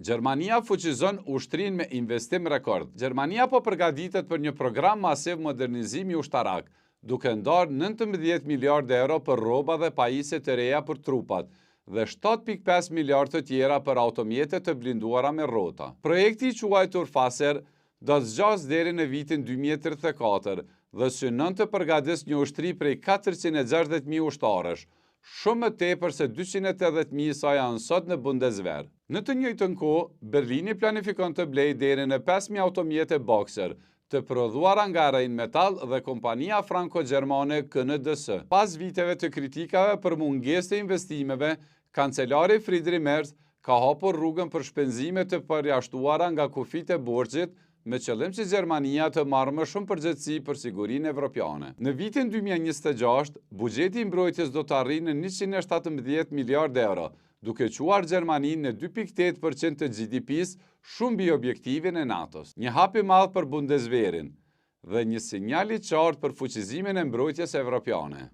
Gjermania fuqizon ushtrin me investim rekord. Gjermania po përgatitet për një program masiv modernizimi ushtarak, duke ndarë 19 miliardë euro për rroba dhe pajisje të reja për trupat dhe 7.5 miliardë të tjera për automjete të blinduara me rrota. Projekti i quajtur Faser do të zgjasë deri në vitin 2034 dhe synon të përgatis një ushtri prej 460.000 ushtarësh, shumë më tepër se 280.000 sa janë sot në Bundeswehr. Në të njëjtën kohë, Berlini planifikon të blejë deri në 5.000 automjete Boxer, të prodhuara nga Rheinmetall dhe kompania franko-gjermane KNDS. Pas viteve të kritikave për mungesë të investimeve, kancelari Friedrich Merz ka hapur rrugën për shpenzime të përjashtuara nga kufit e borxhit, me qëllim që Gjermania të marrë më shumë përgjegjësi për sigurinë evropiane. Në vitin 2026, buxheti i mbrojtjes do të arrijë në 117 miliardë euro, duke quar Gjermaninë në 2.8% të GDP-s, shumë mbi objektivin e NATO-s. Një hap i madh për Bundeswehrin dhe një sinjal i qartë për fuqizimin e mbrojtjes evropiane.